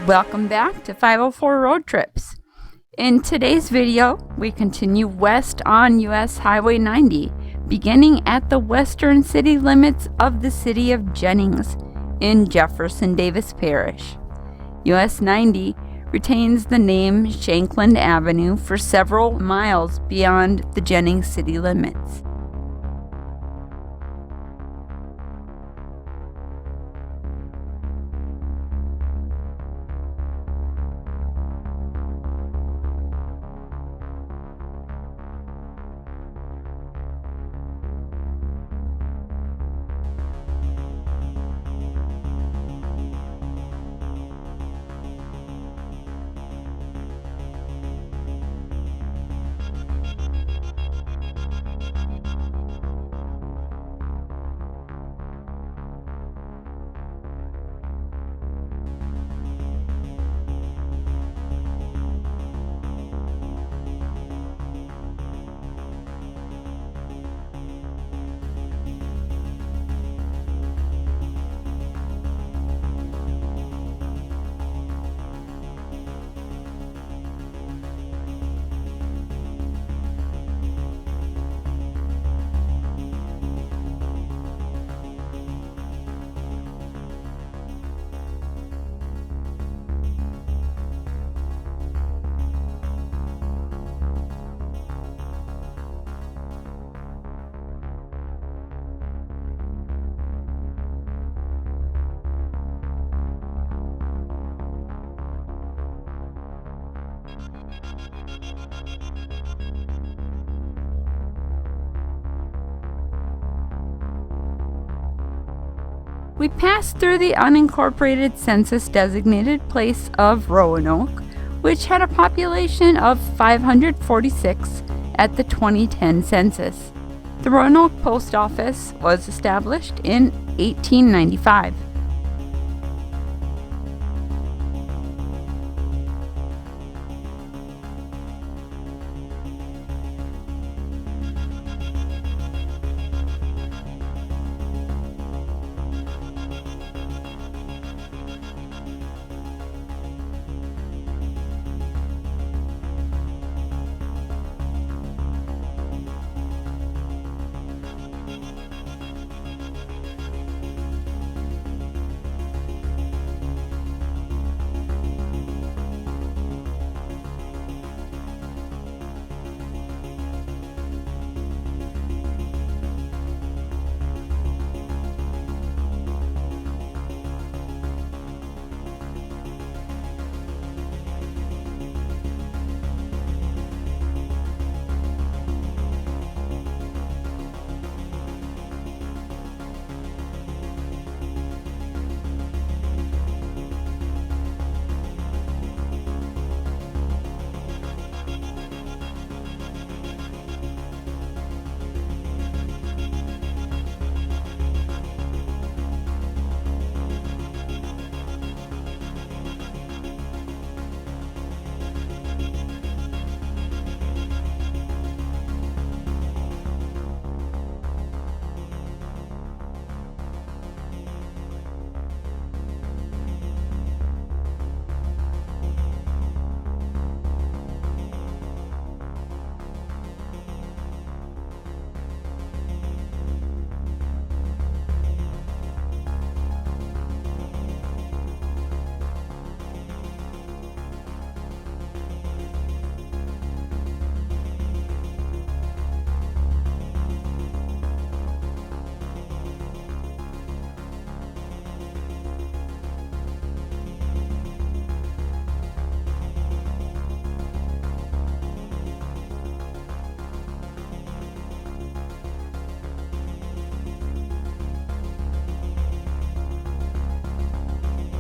Welcome back to 504 Road Trips. In today's video, we continue west on US Highway 90, beginning at the western city limits of the city of Jennings in Jefferson Davis Parish. US 90 retains the name Shanklin Avenue for several miles beyond the Jennings city limits. We passed through the unincorporated census-designated place of Roanoke, which had a population of 546 at the 2010 census. The Roanoke Post Office was established in 1895.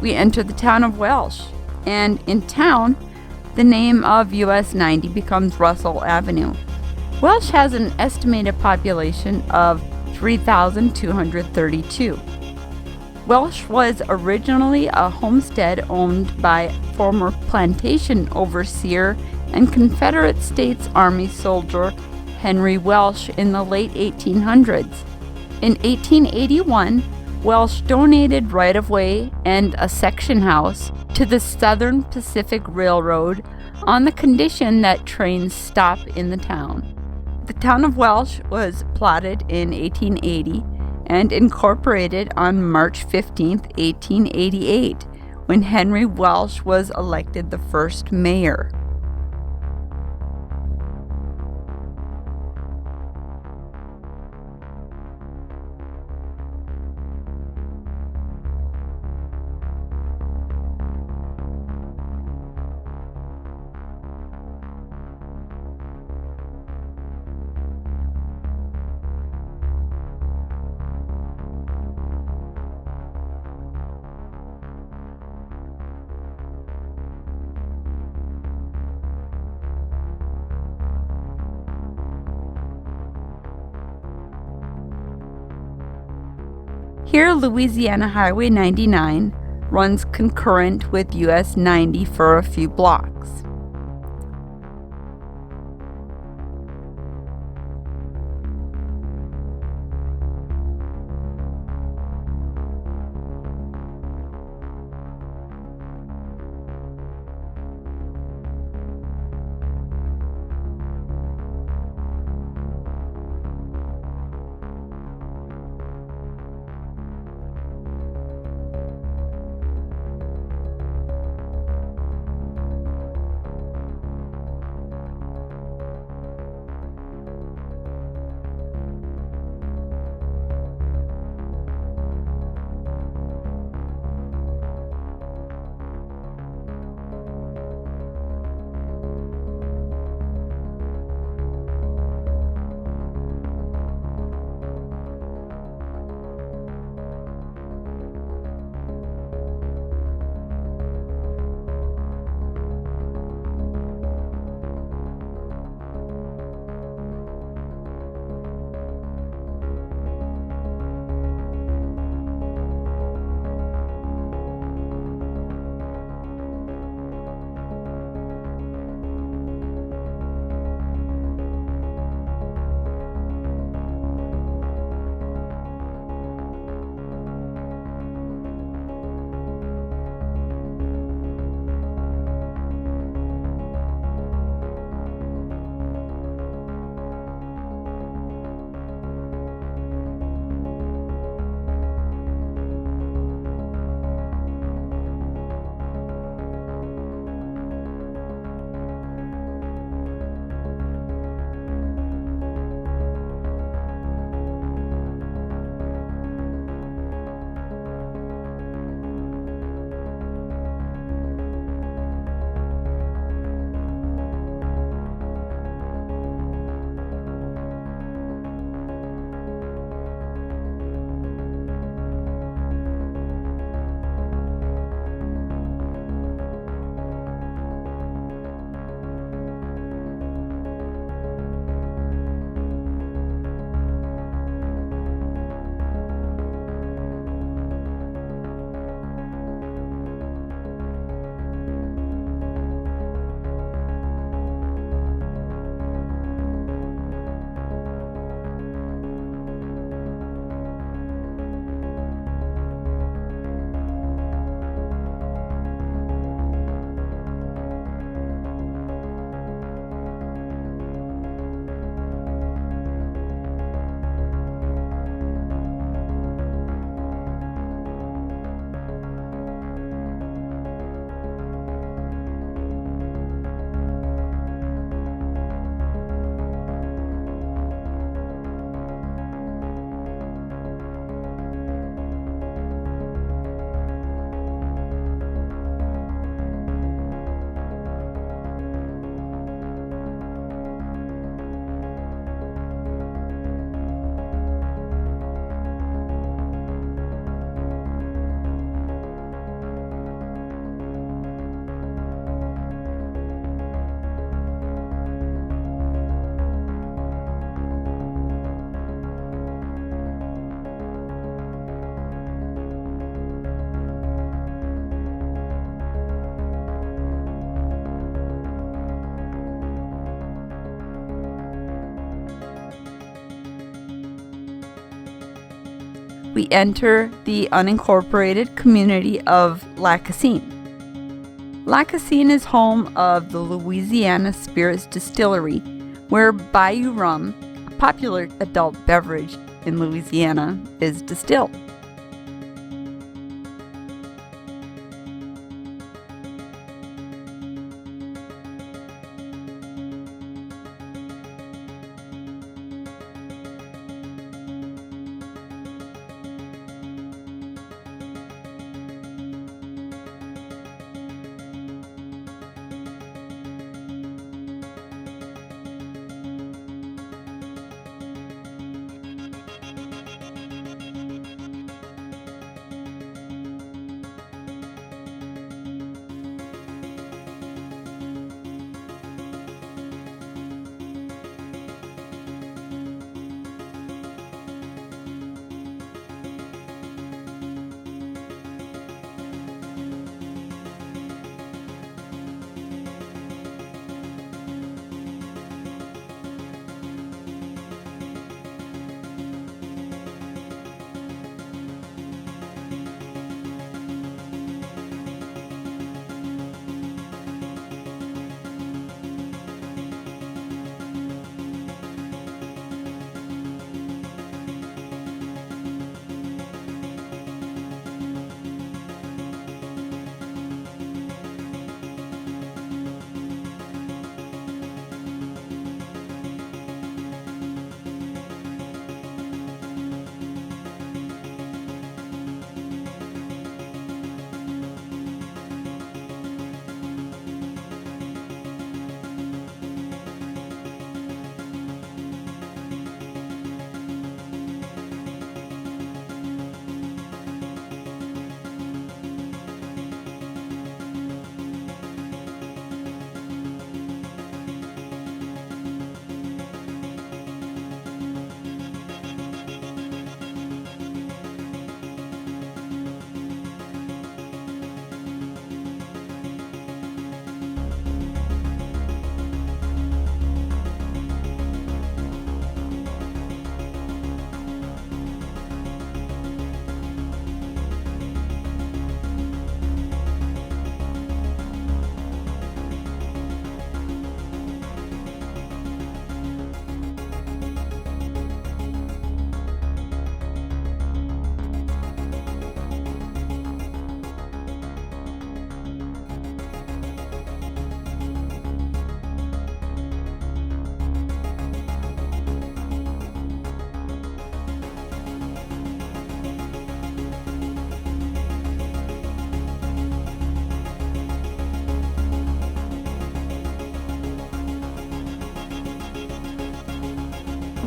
We enter the town of Welsh, and in town, the name of US 90 becomes Russell Avenue. Welsh has an estimated population of 3,232. Welsh was originally a homestead owned by former plantation overseer and Confederate States Army soldier Henry Welsh in the late 1800s. In 1881, Welsh donated right-of-way and a section house to the Southern Pacific Railroad on the condition that trains stop in the town. The town of Welsh was platted in 1880 and incorporated on March 15, 1888, when Henry Welsh was elected the first mayor. Here, Louisiana Highway 99 runs concurrent with US 90 for a few blocks. we enter the unincorporated community of Laccasine. Laccasine is home of the Louisiana Spirits Distillery, where Bayou rum, a popular adult beverage in Louisiana, is distilled.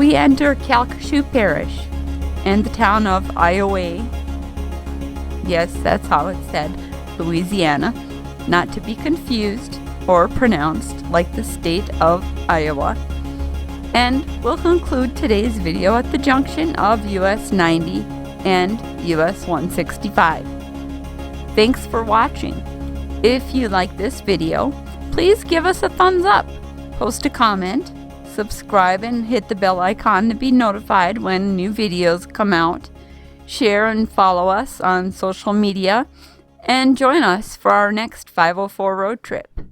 We enter Calcasieu Parish and the town of Iowa. Yes, that's how it's said, Louisiana, not to be confused or pronounced like the state of Iowa. And we'll conclude today's video at the junction of US-90 and US-165. Thanks for watching. If you like this video, please give us a thumbs up, post a comment, subscribe and hit the bell icon to be notified when new videos come out. Share and follow us on social media and join us for our next 504 road trip.